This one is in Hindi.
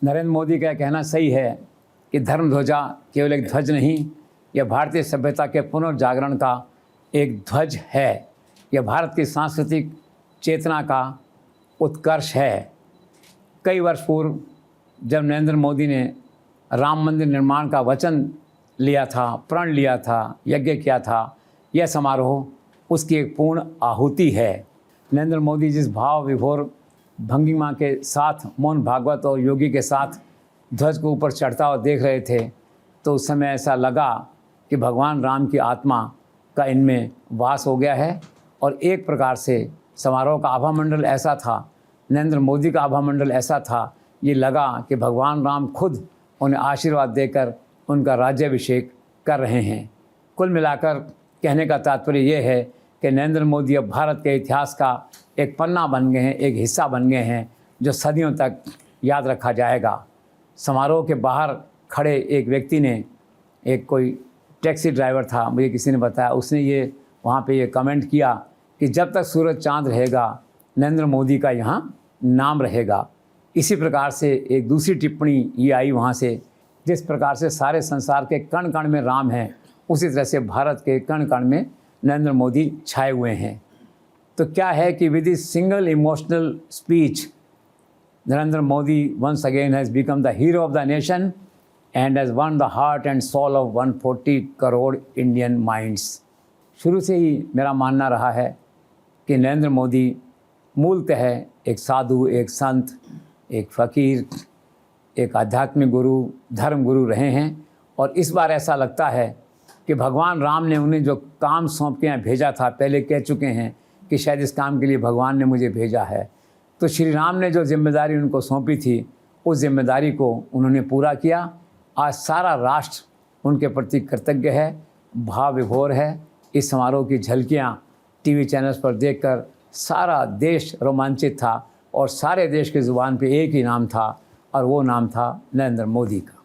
नरेंद्र मोदी का कहना सही है कि धर्म ध्वजा केवल एक ध्वज नहीं, यह भारतीय सभ्यता के पुनर्जागरण का एक ध्वज है। यह भारत की सांस्कृतिक चेतना का उत्कर्ष है। कई वर्ष पूर्व जब नरेंद्र मोदी ने राम मंदिर निर्माण का वचन लिया था, प्रण लिया था, यज्ञ किया था, यह समारोह उसकी एक पूर्ण आहुति है। नरेंद्र मोदी जिस भाव विभोर भंगिमा के साथ मोहन भागवत और योगी के साथ ध्वज को ऊपर चढ़ता हुआ देख रहे थे, तो उस समय ऐसा लगा कि भगवान राम की आत्मा का इनमें वास हो गया है। और एक प्रकार से समारोह का आभामंडल ऐसा था, नरेंद्र मोदी का आभामंडल ऐसा था, ये लगा कि भगवान राम खुद उन्हें आशीर्वाद देकर उनका राज्याभिषेक कर रहे हैं। कुल मिलाकर कहने का तात्पर्य ये है कि नरेंद्र मोदी अब भारत के इतिहास का एक पन्ना बन गए हैं, एक हिस्सा बन गए हैं जो सदियों तक याद रखा जाएगा। समारोह के बाहर खड़े एक व्यक्ति ने, एक कोई टैक्सी ड्राइवर था, मुझे किसी ने बताया, उसने ये वहाँ पे ये कमेंट किया कि जब तक सूरज चाँद रहेगा नरेंद्र मोदी का यहाँ नाम रहेगा। इसी प्रकार से एक दूसरी टिप्पणी ये आई वहाँ से, जिस प्रकार से सारे संसार के कण कण में राम हैं, उसी तरह से भारत के कण कण में नरेंद्र मोदी छाए हुए हैं। तो क्या है कि with this single emotional speech Narendra Modi once again has become the hero of the nation and has won the heart and soul of 140 crore Indian minds. शुरू से ही मेरा मानना रहा है कि नरेंद्र मोदी मूलतः एक साधु, एक संत, एक फ़कीर, एक आध्यात्मिक गुरु, धर्म गुरु रहे हैं। और इस बार ऐसा लगता है कि भगवान राम ने उन्हें जो काम सौंप के यहाँ भेजा था, पहले कह चुके हैं कि शायद इस काम के लिए भगवान ने मुझे भेजा है, तो श्री राम ने जो जिम्मेदारी उनको सौंपी थी, उस जिम्मेदारी को उन्होंने पूरा किया। आज सारा राष्ट्र उनके प्रति कृतज्ञ है, भाव विभोर है। इस समारोह की झलकियाँ टीवी चैनल्स पर देखकर सारा देश रोमांचित था और सारे देश की ज़ुबान पे एक ही नाम था और वो नाम था नरेंद्र मोदी का।